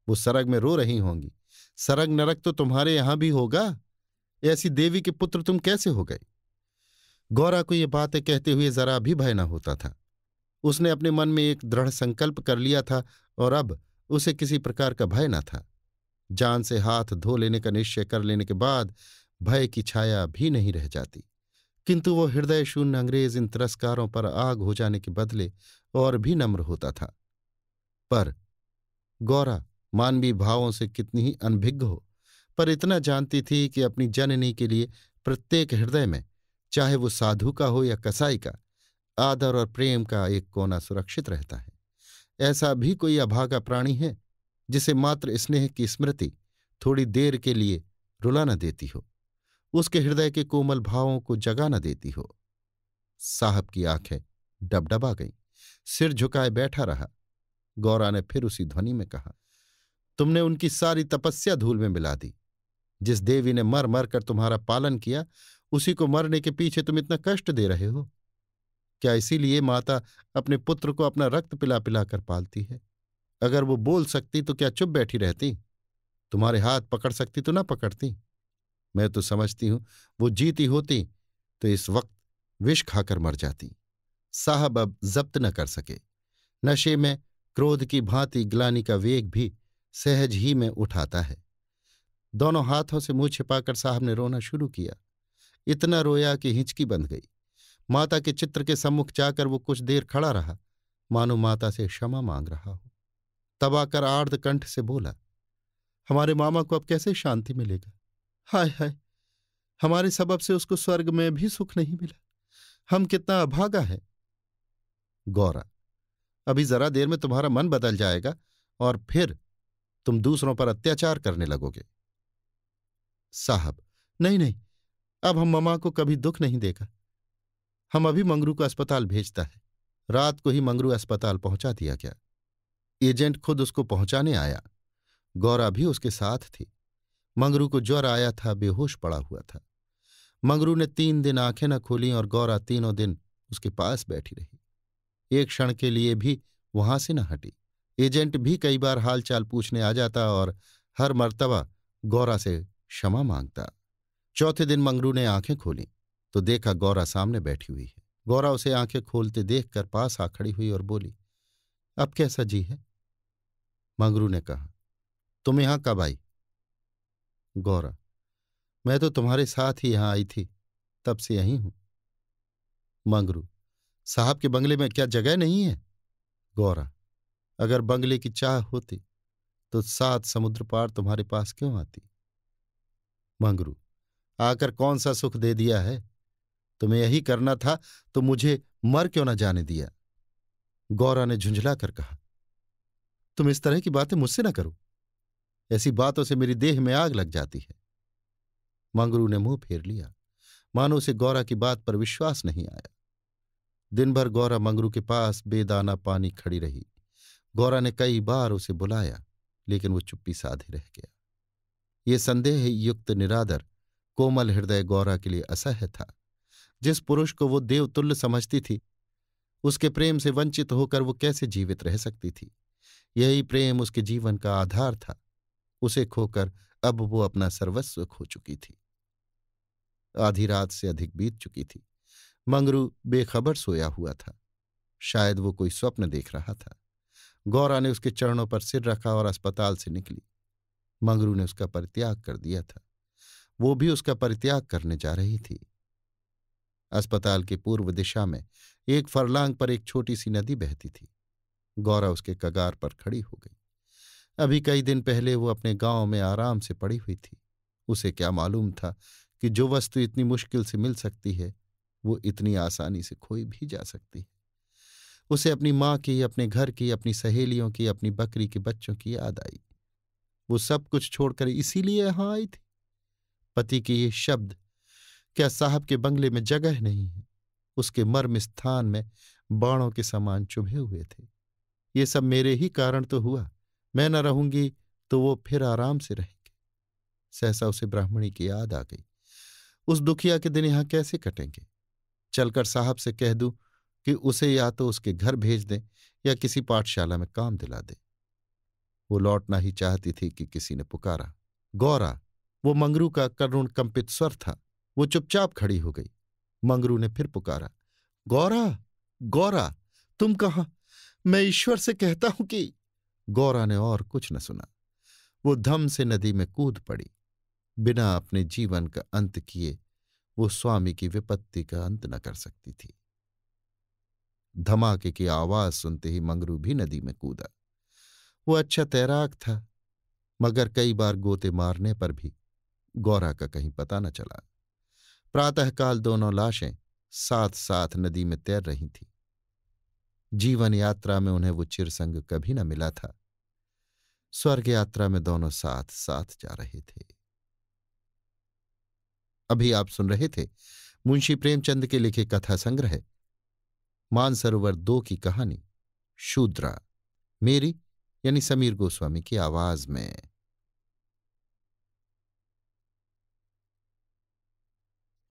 वो सरग में रो रही होंगी। सरग नरक तो तुम्हारे यहां भी होगा। ऐसी देवी के पुत्र तुम कैसे हो गए? गौरा को ये बातें कहते हुए जरा भी भय न होता था। उसने अपने मन में एक दृढ़ संकल्प कर लिया था और अब उसे किसी प्रकार का भय न था। जान से हाथ धो लेने का निश्चय कर लेने के बाद भय की छाया भी नहीं रह जाती। किंतु वो हृदय शून्य अंग्रेज इन तिरस्कारों पर आग हो जाने के बदले और भी नम्र होता था। पर गौरा मानवीय भावों से कितनी ही अनभिज्ञ हो, पर इतना जानती थी कि अपनी जननी के लिए प्रत्येक हृदय में, चाहे वो साधु का हो या कसाई का, आदर और प्रेम का एक कोना सुरक्षित रहता है। ऐसा भी कोई अभागा प्राणी है जिसे मात्र स्नेह की स्मृति थोड़ी देर के लिए रुला न देती हो, उसके हृदय के कोमल भावों को जगा न देती हो। साहब की आंखें डबडबा गईं, सिर झुकाए बैठा रहा। गौरा ने फिर उसी ध्वनि में कहा, तुमने उनकी सारी तपस्या धूल में मिला दी। जिस देवी ने मर मर कर तुम्हारा पालन किया, उसी को मरने के पीछे तुम इतना कष्ट दे रहे हो। क्या इसीलिए माता अपने पुत्र को अपना रक्त पिला पिला कर पालती है? अगर वो बोल सकती तो क्या चुप बैठी रहती? तुम्हारे हाथ पकड़ सकती तो ना पकड़ती? मैं तो समझती हूं वो जीती होती तो इस वक्त विष खाकर मर जाती। साहब अब जब्त न कर सके। नशे में क्रोध की भांति ग्लानि का वेग भी सहज ही में उठाता है। दोनों हाथों से मुंह छिपाकर साहब ने रोना शुरू किया। इतना रोया कि हिंचकी बंध गई। माता के चित्र के सम्मुख जाकर वो कुछ देर खड़ा रहा, मानो माता से क्षमा मांग रहा हो। तब आकर आर्द्र कंठ से बोला, हमारे मामा को अब कैसे शांति मिलेगा? हाय हाय, हमारे सबब से उसको स्वर्ग में भी सुख नहीं मिला। हम कितना अभागा है। गौरा, अभी जरा देर में तुम्हारा मन बदल जाएगा और फिर तुम दूसरों पर अत्याचार करने लगोगे। साहब, नहीं नहीं, अब हम ममा को कभी दुख नहीं देगा। हम अभी मंगरू को अस्पताल भेजता है। रात को ही मंगरू अस्पताल पहुंचा दिया गया। एजेंट खुद उसको पहुंचाने आया। गौरा भी उसके साथ थी। मंगरू को ज्वर आया था, बेहोश पड़ा हुआ था। मंगरू ने 3 दिन आंखें न खोली और गौरा तीनों दिन उसके पास बैठी रही। एक क्षण के लिए भी वहां से न हटी। एजेंट भी कई बार हालचाल पूछने आ जाता और हर मर्तबा गौरा से क्षमा मांगता। चौथे दिन मंगरू ने आंखें खोली तो देखा गौरा सामने बैठी हुई है। गौरा उसे आंखें खोलते देखकर पास आ खड़ी हुई और बोली, अब कैसा जी है? मंगरू ने कहा, तुम यहां कब आई? गौरा, मैं तो तुम्हारे साथ ही यहां आई थी, तब से यहीं हूं। मंगरू, साहब के बंगले में क्या जगह नहीं है? गौरा, अगर बंगले की चाह होती तो 7 समुद्र पार तुम्हारे पास क्यों आती? मंगरू, आकर कौन सा सुख दे दिया है? तुम्हें यही करना था तो मुझे मर क्यों न जाने दिया? गौरा ने झुंझला कर कहा, तुम इस तरह की बातें मुझसे न करो। ऐसी बातों से मेरी देह में आग लग जाती है। मंगरू ने मुंह फेर लिया, मानो उसे गौरा की बात पर विश्वास नहीं आया। दिन भर गौरा मंगरू के पास बेदाना पानी खड़ी रही। गौरा ने कई बार उसे बुलाया, लेकिन वो चुप्पी साधे रह गया। ये संदेह युक्त निरादर कोमल हृदय गौरा के लिए असह्य था। जिस पुरुष को वो देवतुल्य समझती थी, उसके प्रेम से वंचित होकर वो कैसे जीवित रह सकती थी। यही प्रेम उसके जीवन का आधार था। उसे खोकर अब वो अपना सर्वस्व खो चुकी थी। आधी रात से अधिक बीत चुकी थी। मंगरू बेखबर सोया हुआ था। शायद वो कोई स्वप्न देख रहा था। गौरा ने उसके चरणों पर सिर रखा और अस्पताल से निकली। मंगरू ने उसका परित्याग कर दिया था। वो भी उसका परित्याग करने जा रही थी। अस्पताल की पूर्व दिशा में एक फरलांग पर एक छोटी सी नदी बहती थी। गौरा उसके कगार पर खड़ी हो गई। अभी कई दिन पहले वो अपने गांव में आराम से पड़ी हुई थी। उसे क्या मालूम था कि जो वस्तु इतनी मुश्किल से मिल सकती है वो इतनी आसानी से खोई भी जा सकती है। उसे अपनी माँ की, अपने घर की, अपनी सहेलियों की, अपनी बकरी के बच्चों की याद आई। वो सब कुछ छोड़कर इसीलिए यहां आई थी। पति के ये शब्द, क्या साहब के बंगले में जगह नहीं है, उसके मर्म स्थान में बाणों के समान चुभे हुए थे। ये सब मेरे ही कारण तो हुआ। मैं न रहूंगी तो वो फिर आराम से रहेंगे। सहसा उसे ब्राह्मणी की याद आ गई। उस दुखिया के दिन यहां कैसे कटेंगे? चलकर साहब से कह दूं कि उसे या तो उसके घर भेज दें या किसी पाठशाला में काम दिला दे। वो लौटना ही चाहती थी कि किसी ने पुकारा, गौरा। वो मंगरू का करुण कंपित स्वर था। वो चुपचाप खड़ी हो गई। मंगरू ने फिर पुकारा, गौरा, गौरा, तुम कहां? मैं ईश्वर से कहता हूं कि। गौरा ने और कुछ न सुना। वो धम से नदी में कूद पड़ी। बिना अपने जीवन का अंत किए वो स्वामी की विपत्ति का अंत न कर सकती थी। धमाके की आवाज सुनते ही मंगरू भी नदी में कूदा। वो अच्छा तैराक था, मगर कई बार गोते मारने पर भी गौरा का कहीं पता न चला। प्रातःकाल दोनों लाशें साथ साथ नदी में तैर रही थीं। जीवन यात्रा में उन्हें वो चिरसंग कभी न मिला था। स्वर्ग यात्रा में दोनों साथ साथ जा रहे थे। अभी आप सुन रहे थे मुंशी प्रेमचंद के लिखे कथा संग्रह मानसरोवर 2 की कहानी शूद्रा, मेरी यानी समीर गोस्वामी की आवाज में।